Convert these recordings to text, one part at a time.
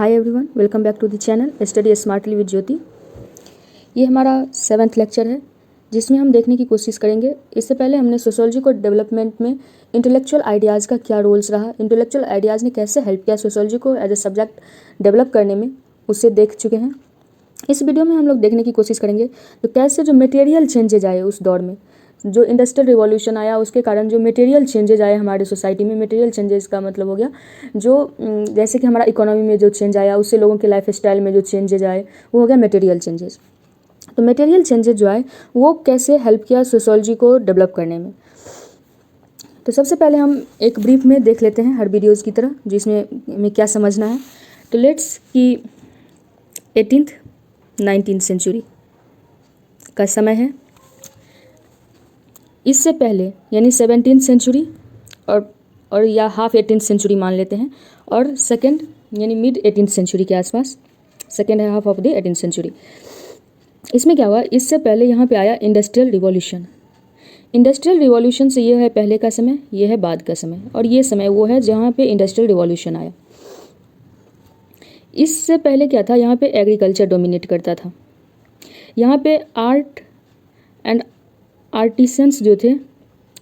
Hi everyone, welcome back to the channel study smartly with Jyoti. ये हमारा 7th lecture है जिसमें हम देखने की कोशिश करेंगे। इससे पहले हमने सोशोलॉजी को डेवलपमेंट में इंटेलेक्चुअल आइडियाज़ का क्या रोल्स रहा, इंटेलेक्चुअल आइडियाज़ ने कैसे हेल्प किया सोशोलॉजी को एज ए सब्जेक्ट डेवलप करने में, उससे देख चुके हैं। इस वीडियो में हम लोग देखने की कोशिश करेंगे तो कैसे जो मटेरियल चेंजेज आए उस दौर में, जो इंडस्ट्रियल रिवॉल्यूशन आया उसके कारण जो मटेरियल चेंजेज आए हमारे सोसाइटी में। मटेरियल चेंजेस का मतलब हो गया जो जैसे कि हमारा इकोनॉमी में जो चेंज आया, उससे लोगों के लाइफ स्टाइल में जो चेंजेज आए वो हो गया मटेरियल चेंजेस। तो मटेरियल चेंजेस जो आए वो कैसे हेल्प किया सोशोलॉजी को डेवलप करने में। तो सबसे पहले हम एक ब्रीफ में देख लेते हैं हर वीडियोज़ की तरह, जिसमें हमें क्या समझना है। तो लेट्स कि 18th 19th सेंचुरी का समय है। इससे पहले यानी 17th सेंचुरी और या हाफ 18th सेंचुरी मान लेते हैं, और सेकेंड यानी मिड 18th सेंचुरी के आसपास, सेकेंड है half of the 18th century. इसमें क्या हुआ, इससे पहले यहाँ पे आया इंडस्ट्रियल रिवॉल्यूशन। इंडस्ट्रियल रिवॉल्यूशन से ये है पहले का समय, ये है बाद का समय, और ये समय वो है जहाँ पे इंडस्ट्रियल रिवॉल्यूशन आया। इससे पहले क्या था, यहाँ पे एग्रीकल्चर डोमिनेट करता था। यहाँ पे आर्ट एंड आर्टिसंस जो थे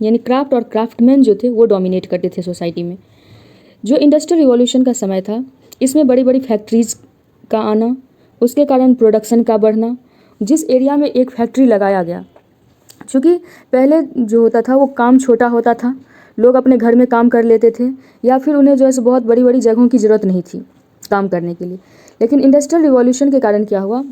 यानी क्राफ्ट और क्राफ्टमैन जो थे वो डोमिनेट करते थे सोसाइटी में। जो इंडस्ट्रियल रिवॉल्यूशन का समय था इसमें बड़ी बड़ी फैक्ट्रीज़ का आना, उसके कारण प्रोडक्शन का बढ़ना। जिस एरिया में एक फैक्ट्री लगाया गया, क्योंकि पहले जो होता था वो काम छोटा होता था, लोग अपने घर में काम कर लेते थे, या फिर उन्हें जो है बहुत बड़ी बड़ी जगहों की ज़रूरत नहीं थी काम करने के लिए। लेकिन इंडस्ट्रियल रिवॉल्यूशन के कारण क्या हुआ,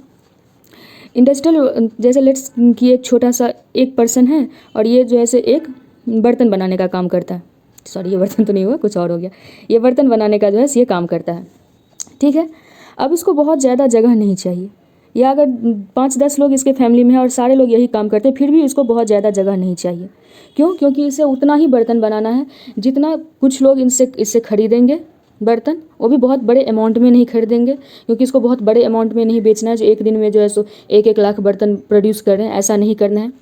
इंडस्ट्रियल जैसे लेट्स कि एक छोटा सा एक पर्सन है और ये जो है एक बर्तन बनाने का काम करता है। सॉरी, ये बर्तन तो नहीं हुआ, कुछ और हो गया। ये बर्तन बनाने का जो है ये काम करता है, ठीक है। अब इसको बहुत ज़्यादा जगह नहीं चाहिए, या अगर 5-10 लोग इसके फैमिली में हैं और सारे लोग यही काम करते हैं, फिर भी इसको बहुत ज़्यादा जगह नहीं चाहिए। क्यों? क्योंकि इसे उतना ही बर्तन बनाना है जितना कुछ लोग इससे खरीदेंगे बर्तन, वो भी बहुत बड़े अमाउंट में नहीं खरीदेंगे, क्योंकि इसको बहुत बड़े अमाउंट में नहीं बेचना है जो एक दिन में जो है 1-1 लाख बर्तन प्रोड्यूस कर रहे हैं, ऐसा नहीं करना है।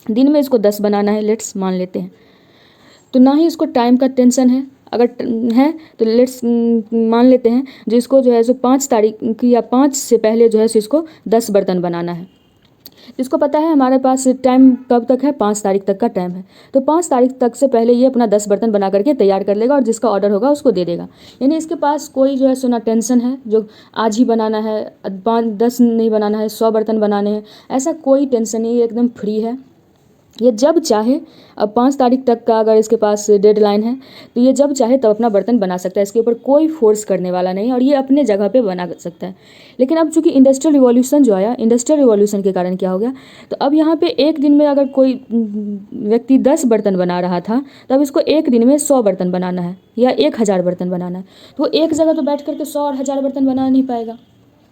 दिन में इसको 10 बनाना है, लेट्स मान लेते हैं। तो ना ही इसको टाइम का टेंशन है, अगर है तो लेट्स मान लेते हैं जो इसको जो है 5 तारीख या 5 से पहले जो है इसको 10 बर्तन बनाना है। इसको पता है हमारे पास टाइम कब तक है, 5 तारीख तक का टाइम है। तो 5 तारीख तक से पहले ये अपना 10 बर्तन बना करके तैयार कर लेगा और जिसका ऑर्डर होगा उसको दे देगा। यानी इसके पास कोई जो है ना टेंशन है जो आज ही बनाना है, 5-10 नहीं बनाना है, 100 बर्तन बनाने हैं, ऐसा कोई टेंशन नहीं, ये एकदम फ्री है। ये जब चाहे, अब 5 तारीख तक का अगर इसके पास डेडलाइन है तो ये जब चाहे तब अपना बर्तन बना सकता है, इसके ऊपर कोई फोर्स करने वाला नहीं और ये अपने जगह पे बना सकता है। लेकिन अब चूंकि इंडस्ट्रियल रिवॉल्यूशन जो आया, इंडस्ट्रियल रिवॉल्यूशन के कारण क्या हो गया, तो अब यहाँ पे एक दिन में अगर कोई व्यक्ति 10 बर्तन बना रहा था तब इसको एक दिन में 100 बर्तन बनाना है या 1000 बर्तन बनाना है, तो वो एक जगह तो बैठ करके 100 और 1000 बर्तन बना नहीं पाएगा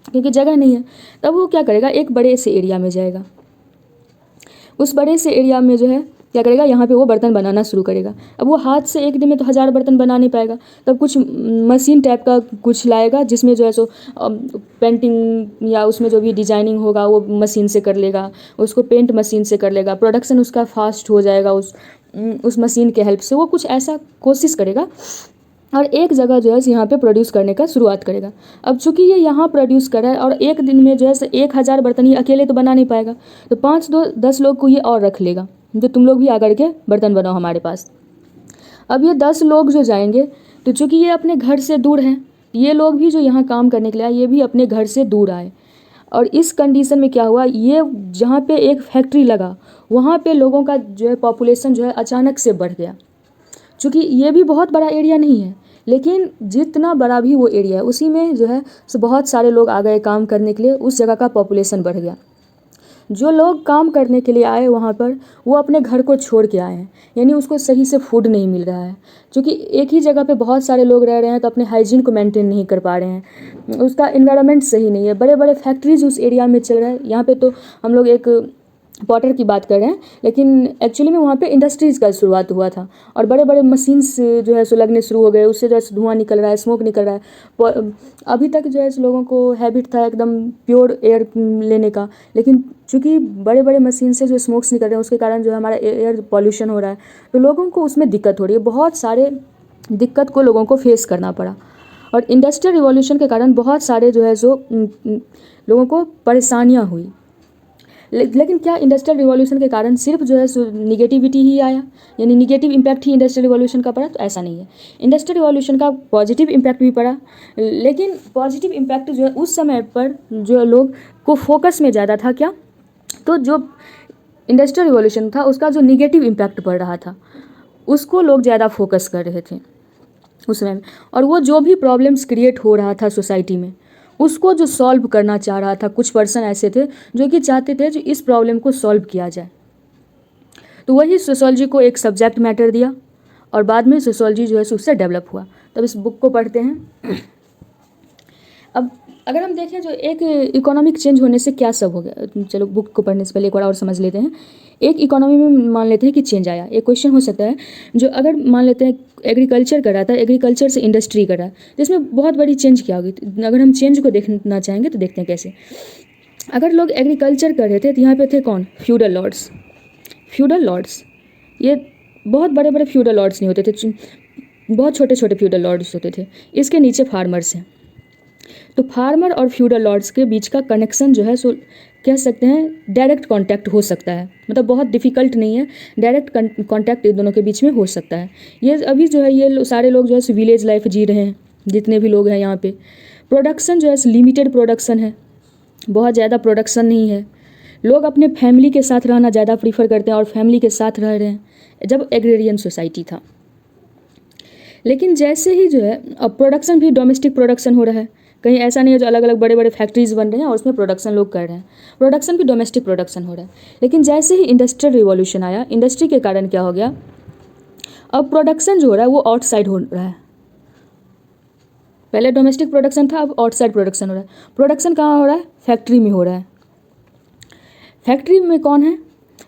क्योंकि जगह नहीं है। तब वो क्या करेगा, एक बड़े से एरिया में जाएगा, उस बड़े से एरिया में जो है क्या करेगा, यहाँ पे वो बर्तन बनाना शुरू करेगा। अब वो हाथ से एक दिन में तो 1000 बर्तन बना नहीं पाएगा, तब कुछ मशीन टाइप का कुछ लाएगा जिसमें जो है पेंटिंग या उसमें जो भी डिजाइनिंग होगा वो मशीन से कर लेगा, उसको पेंट मशीन से कर लेगा, प्रोडक्शन उसका फास्ट हो जाएगा उस मशीन के हेल्प से। वो कुछ ऐसा कोशिश करेगा और एक जगह जो है यहाँ पे प्रोड्यूस करने का शुरुआत करेगा। अब चूंकि ये यहाँ प्रोड्यूस कर रहा है और एक दिन में जो है 1000 बर्तन ही अकेले तो बना नहीं पाएगा, तो 5-10 लोग को ये और रख लेगा जो तुम लोग भी आकर के बर्तन बनाओ हमारे पास। अब ये 10 लोग जो जाएंगे तो चूँकि ये अपने घर से दूर हैं, ये लोग भी जो यहाँ काम करने के लिए आए ये भी अपने घर से दूर आए, और इस कंडीशन में क्या हुआ, ये जहाँ पे एक फैक्ट्री लगा वहाँ पे लोगों का जो है पॉपुलेशन जो है अचानक से बढ़ गया। चूँकि ये भी बहुत बड़ा एरिया नहीं है, लेकिन जितना बड़ा भी वो एरिया है उसी में जो है बहुत सारे लोग आ गए काम करने के लिए, उस जगह का पॉपुलेशन बढ़ गया। जो लोग काम करने के लिए आए वहाँ पर वो अपने घर को छोड़ के आए हैं, यानी उसको सही से फूड नहीं मिल रहा है, क्योंकि एक ही जगह पे बहुत सारे लोग रह रहे हैं तो अपने हाइजीन को मेंटेन नहीं कर पा रहे हैं, उसका इन्वायरमेंट सही नहीं है, बड़े बड़े फैक्ट्रीज उस एरिया में चल रहा है। यहाँ पे तो हम लोग एक पॉटर की बात कर रहे हैं, लेकिन एक्चुअली में वहाँ पे इंडस्ट्रीज़ का शुरुआत हुआ था और बड़े बड़े मशीन्स जो है लगने शुरू हो गए, उससे जो है धुआं निकल रहा है, स्मोक निकल रहा है। अभी तक जो है लोगों को हैबिट था एकदम प्योर एयर लेने का, लेकिन चूँकि बड़े बड़े मशीन से जो स्मोक्स निकल रहे हैं उसके कारण जो है हमारा एयर पॉल्यूशन हो रहा है, तो लोगों को उसमें दिक्कत हो रही है, बहुत सारे दिक्कत को लोगों को फेस करना पड़ा। और इंडस्ट्रियल रिवॉल्यूशन के कारण बहुत सारे जो है सो लोगों को परेशानियाँ हुई। लेकिन क्या इंडस्ट्रियल रिवॉल्यूशन के कारण सिर्फ जो है सो निगेटिविटी ही आया, यानी negative impact he industrial revolution का पड़ा? तो ऐसा नहीं है, इंडस्ट्रियल रिवॉल्यूशन का पॉजिटिव इम्पैक्ट भी पड़ा। लेकिन पॉजिटिव इम्पैक्ट जो है उस समय पर जो लोग को फोकस में ज़्यादा था क्या, तो जो इंडस्ट्रियल रिवॉल्यूशन था उसका जो निगेटिव इम्पैक्ट पड़ रहा था उसको लोग ज़्यादा फोकस कर रहे थे उस समय में। और वो जो भी प्रॉब्लम्स क्रिएट हो रहा था सोसाइटी में उसको जो सॉल्व करना चाह रहा था, कुछ पर्सन ऐसे थे जो कि चाहते थे जो इस प्रॉब्लम को सॉल्व किया जाए, तो वही सोशोलॉजी को एक सब्जेक्ट मैटर दिया और बाद में सोशोलॉजी जो है उससे डेवलप हुआ। तब इस बुक को पढ़ते हैं। अब अगर हम देखें जो एक इकोनॉमिक चेंज होने से क्या सब हो गया, चलो बुक को पढ़ने से पहले एक बार और समझ लेते हैं। एक इकोनॉमी में मान लेते हैं कि चेंज आया। एक क्वेश्चन हो सकता है जो अगर मान लेते हैं एग्रीकल्चर कर रहा था, एग्रीकल्चर से इंडस्ट्री कर रहा है, जिसमें बहुत बड़ी चेंज क्या होगी। अगर हम चेंज को देखना चाहेंगे तो देखते हैं कैसे। अगर लोग एग्रीकल्चर कर रहे थे तो यहाँ पे थे कौन? Feudal lords. फ्यूडल लॉर्ड्स ये बहुत बड़े बड़े फ्यूडल लॉर्ड्स नहीं होते थे, बहुत छोटे छोटे फ्यूडल लॉर्ड्स होते थे। इसके नीचे फार्मर्स हैं। तो फार्मर और फ्यूडल लॉर्ड्स के बीच का कनेक्शन जो है सो कह सकते हैं डायरेक्ट कांटेक्ट हो सकता है, मतलब बहुत डिफ़िकल्ट नहीं है, डायरेक्ट कांटेक्ट इन दोनों के बीच में हो सकता है। ये अभी जो है ये सारे लोग जो है विलेज लाइफ जी रहे हैं, जितने भी लोग हैं यहाँ पे। प्रोडक्शन जो है लिमिटेड प्रोडक्शन है, बहुत ज़्यादा प्रोडक्शन नहीं है। लोग अपने फैमिली के साथ रहना ज़्यादा प्रीफर करते हैं और फैमिली के साथ रह रहे हैं जब एग्रेरियन सोसाइटी था। लेकिन जैसे ही जो है अब प्रोडक्शन भी डोमेस्टिक प्रोडक्शन हो रहा है, कहीं ऐसा नहीं है जो अलग अलग बड़े बड़े फैक्ट्रीज बन रहे हैं और उसमें प्रोडक्शन लोग कर रहे हैं, प्रोडक्शन भी डोमेस्टिक प्रोडक्शन हो रहा है। लेकिन जैसे ही इंडस्ट्रियल रिवॉल्यूशन आया, इंडस्ट्री के कारण क्या हो गया, अब प्रोडक्शन जो हो रहा है वो आउटसाइड हो रहा है। पहले डोमेस्टिक प्रोडक्शन था, अब आउटसाइड प्रोडक्शन हो रहा है। प्रोडक्शन कहाँ हो रहा है? फैक्ट्री में हो रहा है। फैक्ट्री में कौन है?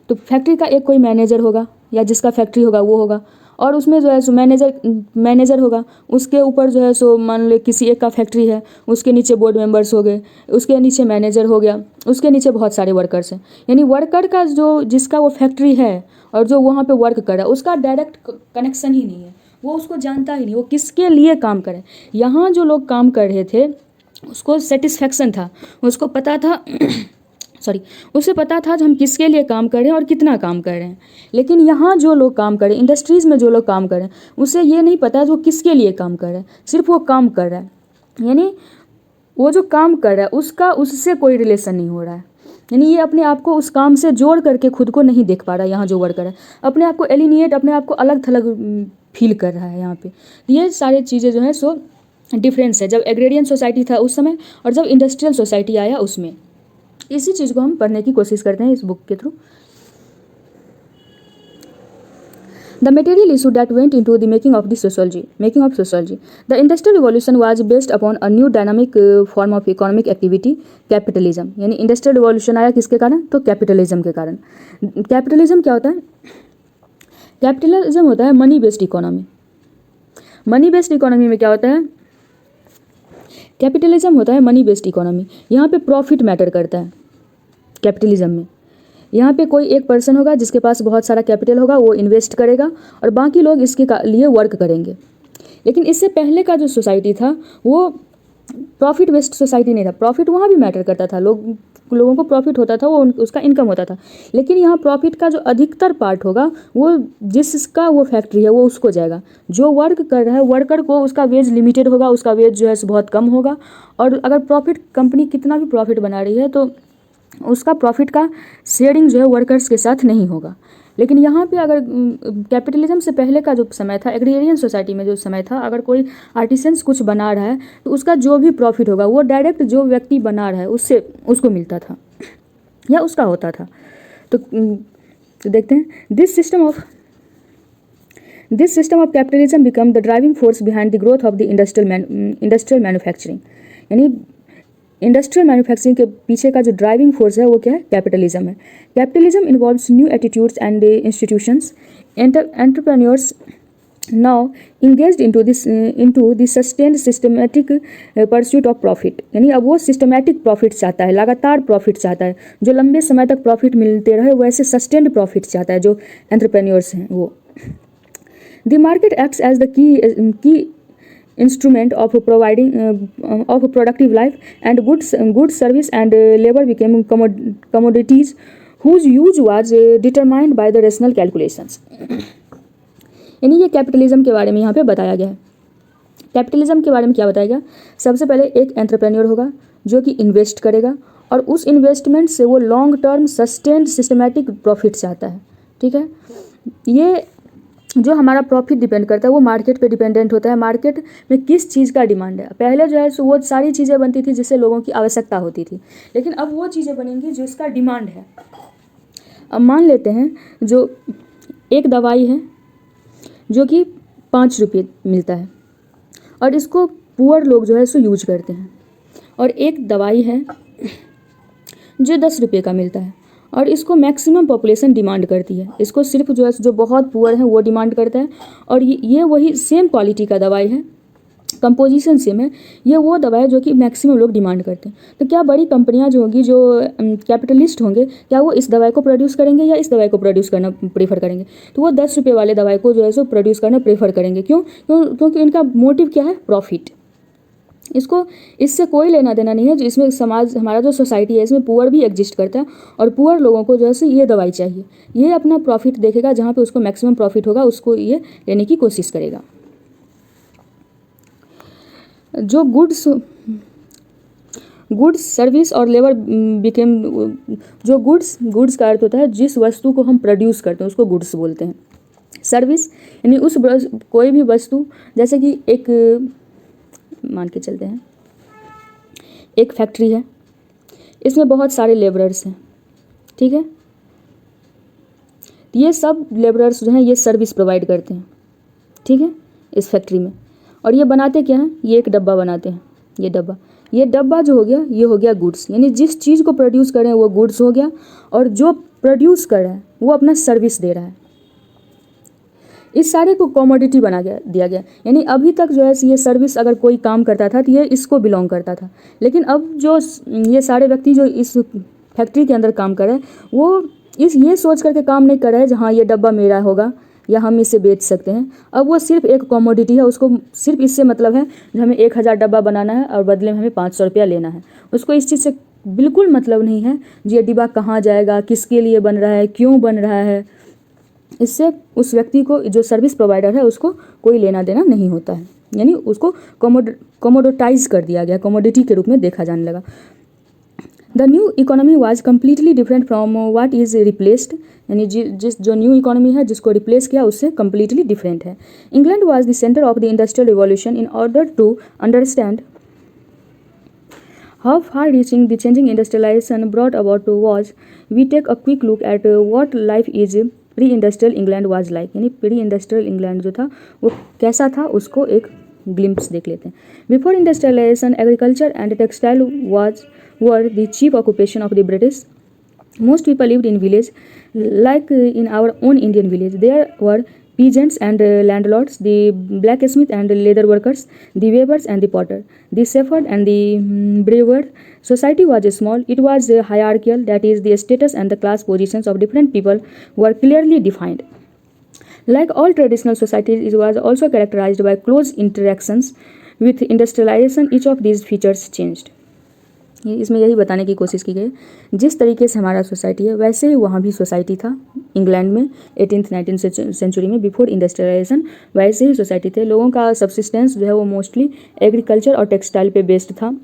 तो फैक्ट्री का एक कोई मैनेजर होगा या जिसका फैक्ट्री होगा वो होगा, और उसमें जो है सो मैनेजर होगा। उसके ऊपर जो है सो मान लो किसी एक का फैक्ट्री है, उसके नीचे बोर्ड मेंबर्स हो गए, उसके नीचे मैनेजर हो गया, उसके नीचे बहुत सारे वर्कर्स हैं। यानी वर्कर का जो जिसका वो फैक्ट्री है और जो वहाँ पे वर्क कर रहा है उसका डायरेक्ट कनेक्शन ही नहीं है, वो उसको जानता ही नहीं वो किसके लिए काम करे। यहाँ जो लोग काम कर रहे थे उसको सेटिस्फैक्शन था, उसको पता था उसे पता था जो हम किसके लिए काम कर रहे हैं और कितना काम कर रहे हैं। लेकिन यहाँ जो लोग काम कर रहे हैं, इंडस्ट्रीज़ में जो लोग काम कर रहे हैं, उसे ये नहीं पता जो किसके लिए काम कर रहे हैं, सिर्फ वो काम कर रहा है। यानी वो जो काम कर रहा है उसका उससे कोई रिलेशन नहीं हो रहा है। यानी ये अपने आप को उस काम से जोड़ करके खुद को नहीं देख पा रहा है। यहाँ जो वर्कर है अपने आप को एलिनिएट, अपने आप को अलग थलग फील कर रहा है यहाँ पे। ये सारी चीज़ें जो हैं सो डिफरेंस है जब एग्रेरियन सोसाइटी था उस समय और जब इंडस्ट्रियल सोसाइटी आया उसमें। इसी चीज़ को हम पढ़ने की कोशिश करते हैं इस बुक के through. The material issue that went into the making of sociology. The Industrial Revolution was based upon a new dynamic form of economic activity, capitalism. यानी इंडस्ट्रियल रिवॉल्यूशन आया किसके कारण? तो कैपिटलिज्म के कारण। कैपिटलिज्म क्या होता है? कैपिटलिज्म होता है money based economy. Money based economy में क्या होता है? कैपिटलिज्म होता है मनी बेस्ड इकोनॉमी। यहाँ पे प्रॉफिट मैटर करता है कैपिटलिज्म में। यहाँ पे कोई एक पर्सन होगा जिसके पास बहुत सारा कैपिटल होगा, वो इन्वेस्ट करेगा और बाकी लोग इसके लिए वर्क करेंगे। लेकिन इससे पहले का जो सोसाइटी था वो प्रॉफिट बेस्ड सोसाइटी नहीं था। प्रॉफिट वहाँ भी मैटर करता था, लोगों को प्रॉफिट होता था, वो उसका इनकम होता था। लेकिन यहाँ प्रॉफिट का जो अधिकतर पार्ट होगा वो जिसका वो फैक्ट्री है वो उसको जाएगा। जो वर्क कर रहा है वर्कर को उसका वेज लिमिटेड होगा, उसका वेज जो है बहुत कम होगा। और अगर प्रॉफिट कंपनी कितना भी प्रॉफिट बना रही है तो उसका प्रॉफिट का शेयरिंग जो है वर्कर्स के साथ नहीं होगा। लेकिन यहाँ पे अगर कैपिटलिज्म से पहले का जो समय था, एग्रेरियन सोसाइटी में जो समय था, अगर कोई आर्टिसंस कुछ बना रहा है तो उसका जो भी प्रॉफिट होगा वो डायरेक्ट जो व्यक्ति बना रहा है उससे उसको मिलता था या उसका होता था। तो देखते हैं this system of capitalism become the driving force behind the growth of the industrial manufacturing. यानी इंडस्ट्रियल मैन्युफैक्चरिंग के पीछे का जो ड्राइविंग फोर्स है वो क्या है? कैपिटलिज्म है। Capitalism involves new attitudes and institutions. Entrepreneurs now engaged into the sustained systematic pursuit of profit. यानी अब वो सिस्टमैटिक प्रॉफिट चाहता है, लगातार प्रॉफिट चाहता है, जो लंबे समय तक प्रॉफिट मिलते रहे वैसे सस्टेन्ड प्रॉफिट चाहता है जो एंटरप्रेन्योर्स हैं वो। The market acts as the instrument of providing of productive life, and goods service and labor became commodities whose use was determined by the rational calculations. यानी ये कैपिटलिज्म के बारे में यहाँ पे बताया गया है। कैपिटलिज्म के बारे में क्या बताया गया? सबसे पहले एक एंटरप्रेन्योर होगा जो कि इन्वेस्ट करेगा और उस इन्वेस्टमेंट से वो long term sustained systematic profit चाहता है। ठीक है, ये जो हमारा प्रॉफिट डिपेंड करता है वो मार्केट पे डिपेंडेंट होता है, मार्केट में किस चीज़ का डिमांड है। पहले जो है सो वो सारी चीज़ें बनती थी जिससे लोगों की आवश्यकता होती थी, लेकिन अब वो चीज़ें बनेंगी जिसका डिमांड है। अब मान लेते हैं जो एक दवाई है जो कि 5 रुपये मिलता है और इसको पुअर लोग जो है सो यूज करते हैं, और एक दवाई है जो 10 रुपये का मिलता है और इसको मैक्सिमम पॉपुलेशन डिमांड करती है। इसको सिर्फ जो है जो बहुत पुअर है वो डिमांड करता है, और ये वही सेम क्वालिटी का दवाई है, कंपोजिशन सेम है, ये वो दवा है जो कि मैक्सिमम लोग डिमांड करते हैं। तो क्या बड़ी कंपनियां जो होंगी, जो कैपिटलिस्ट होंगे, क्या वो इस दवाई को प्रोड्यूस करेंगे या इस दवाई को प्रोड्यूस करना प्रेफर करेंगे? तो वो 10 रुपये वाले दवाई को जो है सो प्रोड्यूस करना प्रेफर करेंगे। क्योंकि इनका मोटिव क्या है? प्रॉफिट। इसको इससे कोई लेना देना नहीं है। जो इसमें समाज, हमारा जो सोसाइटी है, इसमें पुअर भी एग्जिस्ट करता है और पुअर लोगों को जो है ये दवाई चाहिए। ये अपना प्रॉफिट देखेगा, जहाँ पे उसको मैक्सिमम प्रॉफिट होगा उसको ये लेने की कोशिश करेगा। जो गुड्स सर्विस और लेबर बिकेम, जो गुड्स का अर्थ होता है जिस वस्तु को हम प्रोड्यूस करते हैं उसको गुड्स बोलते हैं। सर्विस यानी उस कोई भी वस्तु, जैसे कि एक मान के चलते हैं एक फैक्ट्री है, इसमें बहुत सारे लेबरर्स हैं। ठीक है, ये सब लेबरर्स जो हैं ये सर्विस प्रोवाइड करते हैं। ठीक है, इस फैक्ट्री में, और ये बनाते क्या हैं? ये एक डब्बा बनाते हैं। ये डब्बा जो हो गया ये हो गया गुड्स, यानी जिस चीज़ को प्रोड्यूस कर रहे हैं वो गुड्स हो गया, और जो प्रोड्यूस कर रहा है वो अपना सर्विस दे रहा है। इस सारे को कमोडिटी बना दिया गया। यानी अभी तक जो है ये सर्विस अगर कोई काम करता था तो ये इसको बिलोंग करता था, लेकिन अब जो ये सारे व्यक्ति जो इस फैक्ट्री के अंदर काम कर रहे हैं वो ये सोच करके काम नहीं कर रहे हैं जहाँ ये डब्बा मेरा होगा या हम इसे बेच सकते हैं। अब वो सिर्फ एक कमोडिटी है, उसको सिर्फ इससे मतलब है जो हमें 1000 डब्बा बनाना है और बदले में हमें 500 रुपया लेना है। उसको इस चीज़ से बिल्कुल मतलब नहीं है जो ये डिब्बा कहाँ जाएगा, किसके लिए बन रहा है, क्यों बन रहा है। इससे उस व्यक्ति को, जो सर्विस प्रोवाइडर है, उसको कोई लेना देना नहीं होता है। यानी उसको कमोडोटाइज कर दिया गया, कमोडिटी के रूप में देखा जाने लगा। The new economy was completely different from what is replaced, यानी जो न्यू इकोनॉमी है जिसको रिप्लेस किया उससे कम्प्लीटली डिफरेंट है। England was the centre of the industrial revolution. In order to understand how far-reaching the changing industrialization brought about was, we take a quick look at what life is pre-industrial England was like, यानी pre industrial England जो था वो कैसा था उसको एक glimpse देख लेते हैं। Before industrialisation agriculture and textile were the chief occupation of the British. Most people lived in village, like in our own Indian village. There were peasants and landlords, the blacksmith and leather workers, the weavers and the potter, the shepherd and the brewer. Society was small. It was hierarchical. That is, the status and the class positions of different people were clearly defined. Like all traditional societies, it was also characterized by close interactions. With industrialization, each of these features changed. इसमें यही बताने की कोशिश की गई, जिस तरीके से हमारा सोसाइटी है वैसे ही वहाँ भी सोसाइटी था इंग्लैंड में 18th-19th सेंचुरी में। बिफोर इंडस्ट्रियलाइजेशन वैसे ही सोसाइटी थे। लोगों का सब्सिस्टेंस जो है वो मोस्टली एग्रीकल्चर और टेक्सटाइल पे बेस्ड था।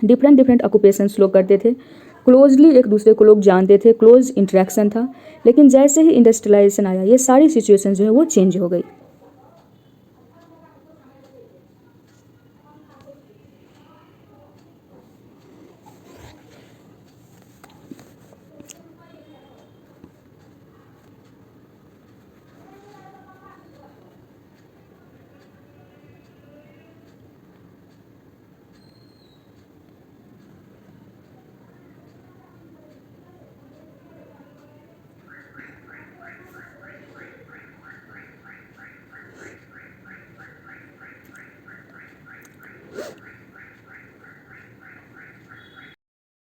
डिफरेंट ऑक्यूपेशंस लोग करते थे, क्लोजली एक दूसरे को लोग जानते थे, क्लोज इंटरेक्शन था। लेकिन जैसे ही इंडस्ट्रियलाइजेशन आया ये सारी सिचुएशन जो है वो चेंज हो गई।